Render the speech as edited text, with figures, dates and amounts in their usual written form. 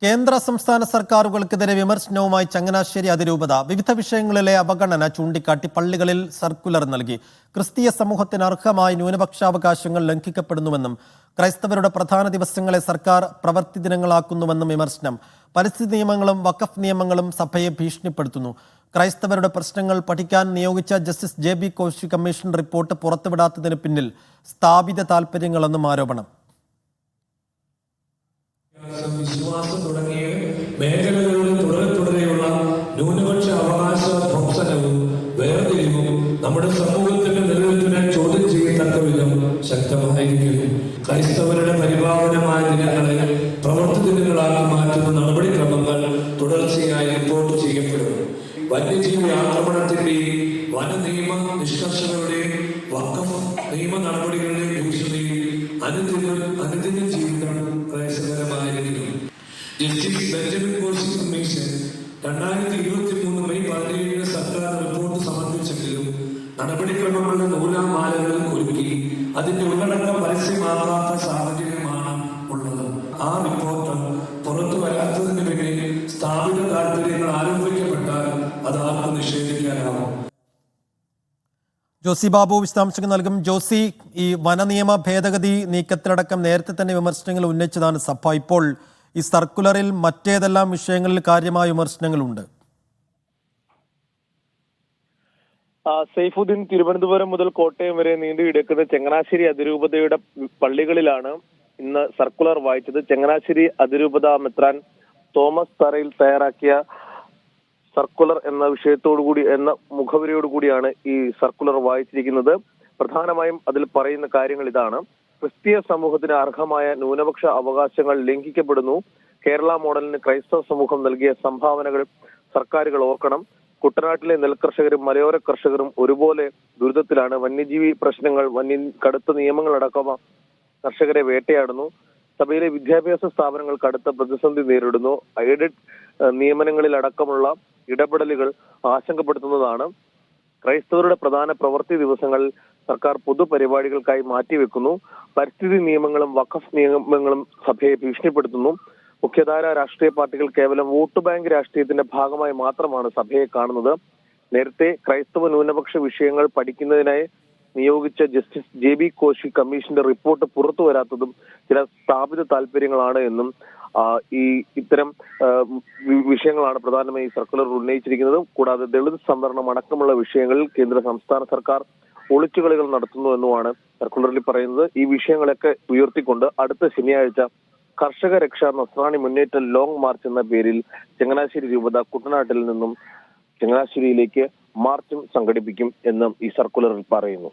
കേന്ദ്ര സംസ്ഥാന സർക്കാരുകൾക്കെതിരെ വിമർശനവുമായി ചങ്ങനാശ്ശേരി അതിരൂപത വിവിധ വിഷയങ്ങളിലെ അവഗണന ചൂണ്ടിക്കാട്ടി പള്ളികളിൽ സർക്കുലർ നൽകി. ക്രിസ്തീയ സമൂഹത്തിന് അർഹമായ ന്യൂനപക്ഷാവകാശങ്ങൾ ലംഘിക്കപ്പെടുന്നുവെന്നും ക്രൈസ്തവരുടെ പ്രധാന ദിവസങ്ങളെ സർക്കാർ പ്രവൃത്തി ദിനങ്ങളാക്കുന്നുവെന്നും വിമർശനം. പരിസ്ഥിതി നിയമങ്ങളും വഖഫ് നിയമങ്ങളും സഭയെ ഭീഷണിപ്പെടുത്തുന്നു. ക്രൈസ്തവരുടെ പ്രശ്നങ്ങൾ പഠിക്കാൻ നിയോഗിച്ച justice JB Koshy commission report പുറത്തുവിടാത്തതിന് പിന്നിൽ സ്ഥാപിത താൽപര്യങ്ങളെന്നും ആരോപണം. വിശ്വാസം തുടങ്ങിയ മേഖലകളിൽ തുടരെയുള്ള ന്യൂനപക്ഷ അവകാശ ധ്വംസനവും വേർതിരിവും നമ്മുടെ സമൂഹത്തിന്റെ നിലനിൽപ്പിനെ ചോദ്യം ചെയ്യത്തക്ക വിധം ശക്തമായിരിക്കുന്നു. ക്രൈസ്തവരുടെ പരിപാവനമായ ദിനങ്ങളെ പ്രവൃത്തി ദിനങ്ങളാക്കി മാറ്റുന്ന നടപടിക്രമങ്ങൾ തുടർച്ചയായി റിപ്പോർട്ട് ചെയ്യപ്പെടുന്നു. വന്യജീവി ആക്രമണത്തിന്റെയും വന നിയമ നിഷ്കർഷകളുടെയും വഖഫ് നിയമ നടപടികളുടെയും ഭീഷണിയിൽ അനുദിന ജീവിതം പ്രയാസകരമായിരിക്കുന്നു. Justice Benjamin Koshy commission 2023 May 17 സർക്കാർ റിപ്പോർട്ട് സമർപ്പിച്ചെങ്കിലും നടപടിക്രമങ്ങളുടെ നൂലാമാലകൾ ഒരുക്കി അതിന്റെ ഉള്ളടക്കം പരസ്യമാകാത്ത സാഹചര്യമാണ് ഉള്ളത്. ആ റിപ്പോർട്ട് പുറത്തു വരാത്തതിന് പിന്നിൽ സ്ഥാപിത താല്പര്യങ്ങൾ ആരോപിക്കപ്പെട്ടാൽ അത് ആർക്കും നിഷേധിക്കാനാവും. ജോസി ബാബു വിശദാംശങ്ങൾ നൽകും. ജോസി, ഈ വനനിയമ ഭേദഗതി നീക്കത്തിലടക്കം നേരത്തെ തന്നെ വിമർശനങ്ങൾ ഉന്നയിച്ചതാണ് സഭ. ഇപ്പോൾ ഈ സർക്കുലറിൽ മറ്റേതെല്ലാം വിഷയങ്ങളിൽ കാര്യമായ വിമർശനങ്ങളുണ്ട്? സൈഫുദ്ദീൻ, തിരുവനന്തപുരം മുതൽ കോട്ടയം വരെ നീണ്ടു കിടക്കുന്ന ചങ്ങനാശ്ശേരി അതിരൂപതയുടെ പള്ളികളിലാണ് ഇന്ന് സർക്കുലർ വായിച്ചത്. ചങ്ങനാശ്ശേരി അതിരൂപത മെത്രാൻ തോമസ് തറയിൽ തയ്യാറാക്കിയ സർക്കുലർ എന്ന വിഷയത്തോടുകൂടി എന്ന മുഖവരിയോടുകൂടിയാണ് ഈ സർക്കുലർ വായിച്ചിരിക്കുന്നത്. പ്രധാനമായും അതിൽ പറയുന്ന കാര്യങ്ങൾ ഇതാണ്: ക്രിസ്തീയ സമൂഹത്തിന് അർഹമായ ന്യൂനപക്ഷ അവകാശങ്ങൾ ലംഘിക്കപ്പെടുന്നു. കേരള മോഡലിന് ക്രൈസ്തവ സമൂഹം നൽകിയ സംഭാവനകൾ സർക്കാരുകൾ ഓർക്കണം. കുട്ടനാട്ടിലെ നെൽകർഷകരും മലയോര കർഷകരും ഒരുപോലെ ദുരിതത്തിലാണ്. വന്യജീവി പ്രശ്നങ്ങൾ, കടുത്ത നിയമങ്ങളടക്കം കർഷകരെ വേട്ടയാടുന്നു. സഭയിലെ വിദ്യാഭ്യാസ സ്ഥാപനങ്ങൾ കടുത്ത പ്രതിസന്ധി നേരിടുന്നു. എയ്ഡഡ് നിയമനങ്ങളിൽ അടക്കമുള്ള ഇടപെടലുകൾ ആശങ്കപ്പെടുത്തുന്നതാണ്. ക്രൈസ്തവരുടെ പ്രധാന പ്രവൃത്തി ദിവസങ്ങൾ സർക്കാർ പൊതുപരിപാടികൾക്കായി മാറ്റിവെക്കുന്നു. പരിസ്ഥിതി നിയമങ്ങളും വഖഫ് നിയമങ്ങളും സഭയെ ഭീഷണിപ്പെടുത്തുന്നു. മുഖ്യധാര രാഷ്ട്രീയ പാർട്ടികൾ കേവലം വോട്ട് ബാങ്ക് രാഷ്ട്രീയത്തിന്റെ ഭാഗമായി മാത്രമാണ് സഭയെ കാണുന്നത്. നേരത്തെ ക്രൈസ്തവ ന്യൂനപക്ഷ വിഷയങ്ങൾ പഠിക്കുന്നതിനായി നിയോഗിച്ച ജസ്റ്റിസ് JB കോശി കമ്മീഷന്റെ റിപ്പോർട്ട് പുറത്തു വരാത്തതും ചില സ്ഥാപിത താല്പര്യങ്ങളാണ് എന്നും ഇത്തരം വിഷയങ്ങളാണ് പ്രധാനമായി ഈ സർക്കുലർ ഉന്നയിച്ചിരിക്കുന്നത്. കൂടാതെ ദളിത് സംവരണം അടക്കമുള്ള വിഷയങ്ങളിൽ കേന്ദ്ര സംസ്ഥാന സർക്കാർ ഒളിച്ചുകളികൾ നടത്തുന്നു എന്നുമാണ് സർക്കുലറിൽ പറയുന്നത്. ഈ വിഷയങ്ങളൊക്കെ ഉയർത്തിക്കൊണ്ട് അടുത്ത ശനിയാഴ്ച കർഷക രക്ഷാ നസ്രാണി മുന്നേറ്റ ലോങ് മാർച്ച് എന്ന പേരിൽ ചങ്ങനാശ്ശേരി രൂപത കുട്ടനാട്ടിൽ നിന്നും ചങ്ങനാശ്ശേരിയിലേക്ക് മാർച്ചും സംഘടിപ്പിക്കും എന്നും ഈ സർക്കുലറിൽ പറയുന്നു.